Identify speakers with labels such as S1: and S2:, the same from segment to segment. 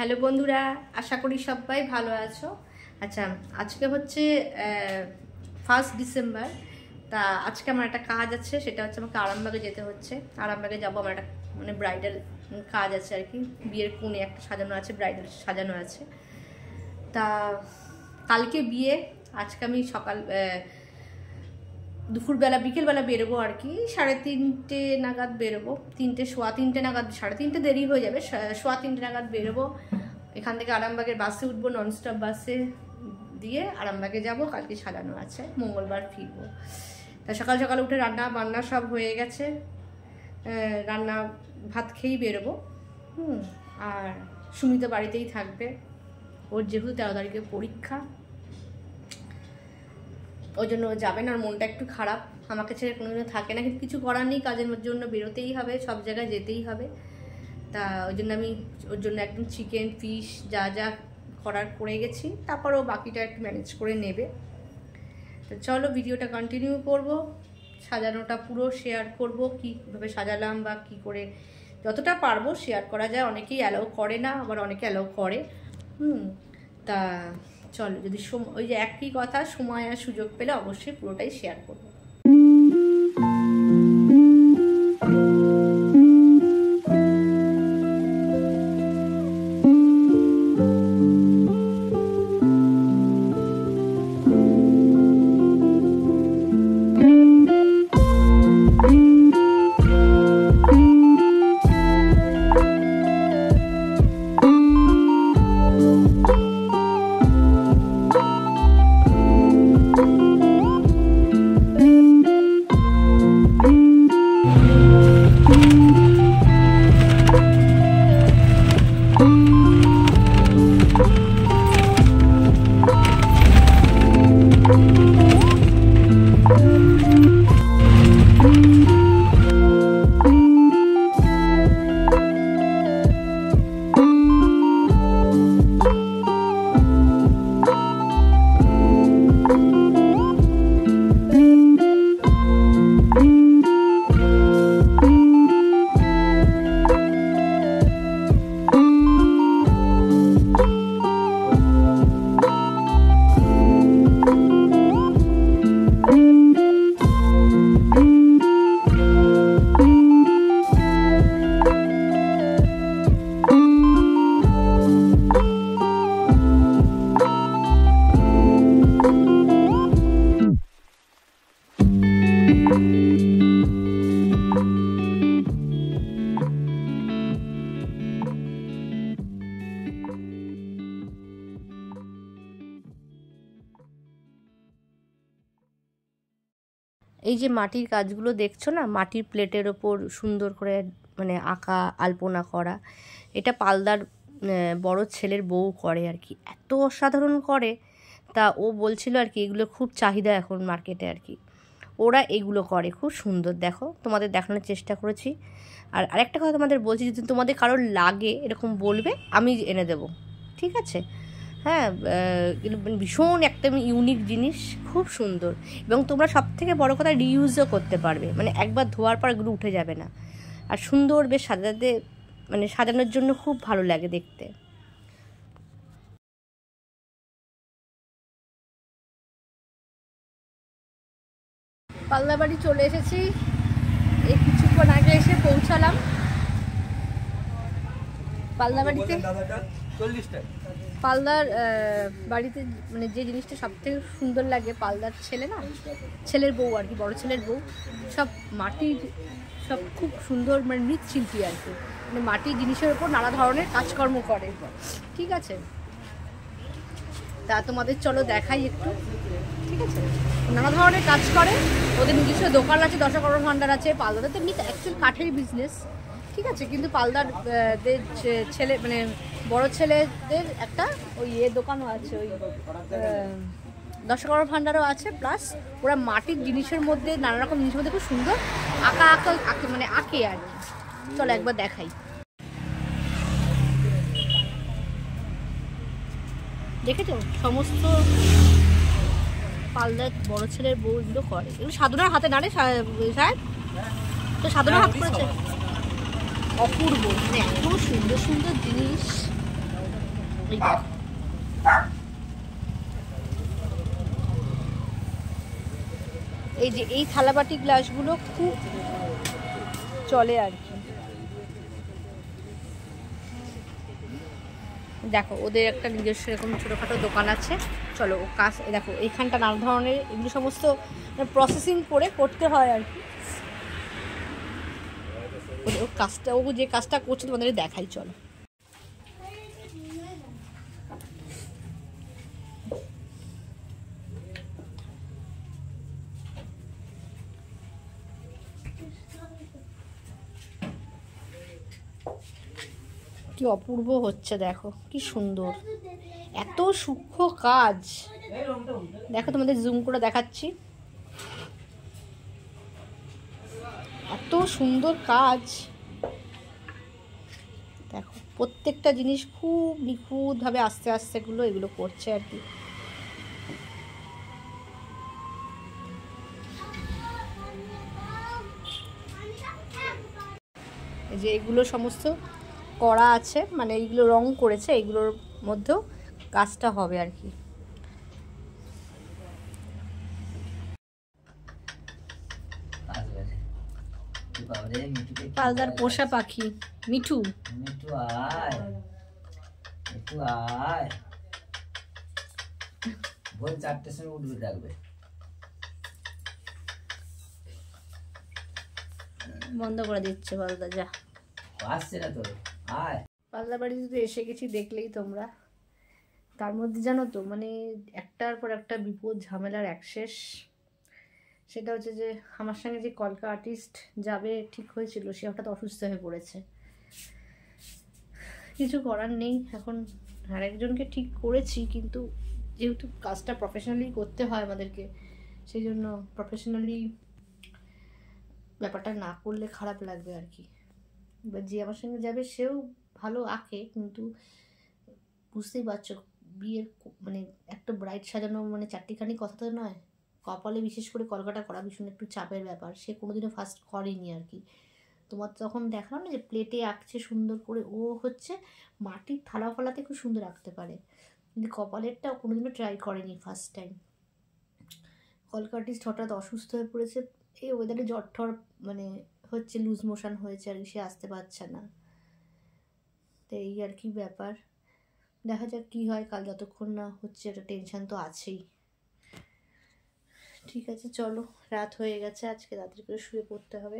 S1: Hello বন্ধুরা, আশা করি সবাই ভালো আছো। আচ্ছা, আজকে হচ্ছে 1 ডিসেম্বর। তা আজকে আমার একটা কাজ আছে, সেটা হচ্ছে আমাকে আরামবাগে যেতে হচ্ছে। আরামবাগে যাবো, আমার একটা মানে ব্রাইডাল কাজ আছে আর কি। বিয়ের কোণে একটা সাজানো আছে, ব্রাইডাল সাজানো আছে। তা কালকে বিয়ে, আজকে আমি দুপুরবেলা বিকেলবেলা বেরোবো আর কি। 3:30 নাগাদ বেরোবো, 3:15 নাগাদ, 3:30 দেরি হয়ে যাবে, 3:15 নাগাদ বেরোবো। এখান থেকে আরামবাগের বাসে উঠবো, ননস্টপ বাসে দিয়ে আরামবাগে যাব। কালকে সাজানো আছে, মঙ্গলবার ফিরবো। তা সকাল সকাল উঠে রান্না বান্না সব হয়ে গেছে। রান্না ভাত খেয়েই বেরোবো। আর সুমিতা বাড়িতেই থাকবে, ওর যেহেতু 13 তারিখে পরীক্ষা, ওই জন্য ও যাবে না। আর মনটা একটু খারাপ, আমাকে ছেড়ে কোনোদিনও থাকে না, কিন্তু কিছু করার নেই, কাজের জন্য বেরোতেই হবে, সব জায়গায় যেতেই হবে। তা ওই জন্য আমি ওর জন্য একদম চিকেন ফিশ যা যা করার করে গেছি, তারপর ও বাকিটা একটু ম্যানেজ করে নেবে। তো চলো ভিডিওটা কন্টিনিউ করব, সাজানোটা পুরো শেয়ার করব, কীভাবে সাজালাম বা কী করে যতটা পারবো শেয়ার করা যায়। অনেকেই অ্যালাউ করে না, আবার অনেকে অ্যালাউ করে। তা চলো, যদি ওই যে একই কথা, সময় আর সুযোগ পেলে অবশ্যই পুরোটাই শেয়ার করবো। এই যে মাটির কাজগুলো দেখছো না, মাটির প্লেটের ওপর সুন্দর করে মানে আঁকা আলপনা করা, এটা পালদার বড় ছেলের বউ করে আর কি, এত অসাধারণ করে। তা ও বলছিল আর কি এগুলো খুব চাহিদা এখন মার্কেটে আর কি, ওরা এগুলো করে খুব সুন্দর। দেখো, তোমাদের দেখানোর চেষ্টা করেছি। আর আরেকটা কথা তোমাদের বলছি, যদি তোমাদের কারোর লাগে এরকম বলবে, আমি এনে দেবো, ঠিক আছে? হ্যাঁ, ভীষণ একটা ইউনিক জিনিস, খুব সুন্দর। এবং তোমরা সব থেকে বড়ো কথা রিইউজও করতে পারবে, মানে একবার ধোয়ার পর এগুলো উঠে যাবে না। আর সুন্দর বেশ সাজাতে, মানে সাজানোর জন্য খুব ভালো লাগে দেখতে। পাল্লা বাড়ি চলে এসেছি, এই কিছুক্ষণ আগে এসে পৌঁছালাম পাল্লা বাড়িতে। পালদার বাড়িতে মানে যে জিনিসটা সব থেকে সুন্দর লাগে, পালদার ছেলে না, ছেলের বউ আর কি, বড় ছেলের বউ, সব মাটির, সব খুব সুন্দর, মানে মৃৎশিল্পী আর কি, মানে মাটির জিনিসের ওপর নানা ধরনের কাজকর্ম করে, ঠিক আছে? তা তোমাদের চলো দেখাই একটু, ঠিক আছে? নানা ধরনের কাজ করে, ওদের নিজস্ব দোকান আছে, দশকর্মা ভাণ্ডার আছে। পালদার তো এমনি অ্যাকচুয়ালি কাঠের বিজনেস, ঠিক আছে, কিন্তু পালদারদের ছেলে মানে বড় ছেলেদের একটা ওই দোকানও আছে, ওই দশকর্মা ভাণ্ডারও আছে। প্লাস ওরা মাটির জিনিসের মধ্যে, নানা রকম জিনিসের মধ্যে খুব সুন্দর আঁকে মানে আঁকে আর কি। চলো একবার দেখাই। দেখেছো সমস্ত পালদার বড় ছেলের বউগুলো করে, এগুলো সাধনার হাতে না রে সাহেব, তো সাধনার হাত করেছে, অপূর্ব, মানে এত সুন্দর সুন্দর জিনিস। এই দেখো এই যে এই থালাবাটি গ্লাসগুলো খুব চলে আর কি। দেখো ওদের একটা নিজস্ব এরকম ছোটোখাটো দোকান আছে। চলো ও কাজ দেখো এইখানটা নানা ধরনের এগুলো সমস্ত প্রসেসিং করে করতে হয় আর কি। ও কাজটা ও যে কাজটা করছে তোমাদের দেখাই চলো। কি অপূর্ব হচ্ছে দেখো, কি সুন্দর, এত সূক্ষ্ম কাজ। দেখো তোমাদের জুম করে দেখাচ্ছি, এত সুন্দর কাজ। দেখো প্রত্যেকটা জিনিস খুব নিখুঁতভাবে আস্তে আস্তে এগুলো করছে আর কি। এই যে এগুলো সমস্ত করা আছে, মানে এইগুলো রং করেছে, এগুলোর মধ্যেও কাজটা হবে আর কি। পালদার পোষা পাখি মিঠু,
S2: মিঠু আয়, মিঠু আয়, ভোর 4টের সময় উঠবে ডাকবে।
S1: বন্ধ করে দিচ্ছে পালদা, যা
S2: আসছে না তোর, আয়।
S1: পালদা বাড়িতে তো এসে গেছি, দেখলেই তোমরা। তার মধ্যে জানো তো মানে একটার পর একটা বিপদ ঝামেলার অ্যাক্সেস। সেটা হচ্ছে যে আমার সঙ্গে যে কলকা আর্টিস্ট যাবে ঠিক হয়েছিল, সে হঠাৎ অসুস্থ হয়ে পড়েছে। কিছু করার নেই, এখন আরেকজনকে ঠিক করেছি, কিন্তু যেহেতু কাজটা প্রফেশনালি করতে হয় আমাদেরকে, সেই জন্য প্রফেশনালি ব্যাপারটা না করলে খারাপ লাগবে আর কি। এবার যে আমার সঙ্গে যাবে সেও ভালো আঁকে, কিন্তু বুঝতেই পারছো বিয়ের মানে একটা ব্রাইড সাজানো মানে চারটিখানি কথা তো নয়। কপালে বিশেষ করে কলকাতা করা ভীষণ একটু চাপের ব্যাপার, সে কোনোদিনও ফার্স্ট করেনি আর কি। তোমার তখন দেখানো না যে প্লেটে আঁকছে সুন্দর করে, ও হচ্ছে মাটির থালা ফালাতে খুব সুন্দর আঁকতে পারে, কিন্তু কপালেরটা কোনোদিনও ট্রাই করেনি, ফার্স্ট টাইম। কলকা আর্টিস্ট হঠাৎ অসুস্থ হয়ে পড়েছে, এই ওয়েদারে জ্বর ঠর মানে হচ্ছে, লুজ মোশন হয়েছে আর সে আসতে পারছে না। তো এই আর কি ব্যাপার, দেখা যাক কী হয় কাল, যতক্ষণ না হচ্ছে একটা টেনশান তো আছেই। ঠিক আছে চলো, রাত হয়ে গেছে, আজকে রাত্রি করে শুয়ে পড়তে হবে,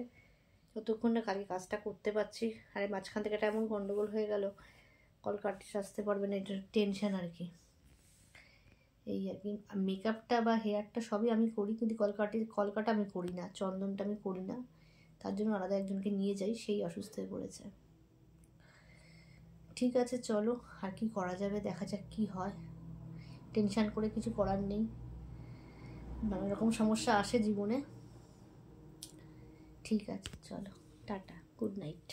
S1: যতক্ষণ না কালকে কাজটা করতে পারছি। আরে মাঝখান থেকে এটা এমন গন্ডগোল হয়ে গেল, কলকা আর্টিস্ট আসতে পারবে না, এটা টেনশান আর কি। এই আর কি, মেকআপটা বা হেয়ারটা সবই আমি করি, কিন্তু কলকাটা আমি করি না, চন্দনটা আমি করি না, তার জন্য আলাদা একজনকে নিয়ে যাই, সেই অসুস্থ হয়ে পড়েছে। ঠিক আছে চলো, আর কি করা যাবে, দেখা যাক কি হয়। টেনশান করে কিছু করার নেই, নানা রকম সমস্যা আসে জীবনে। ঠিক আছে চলো, টাটা, গুড নাইট।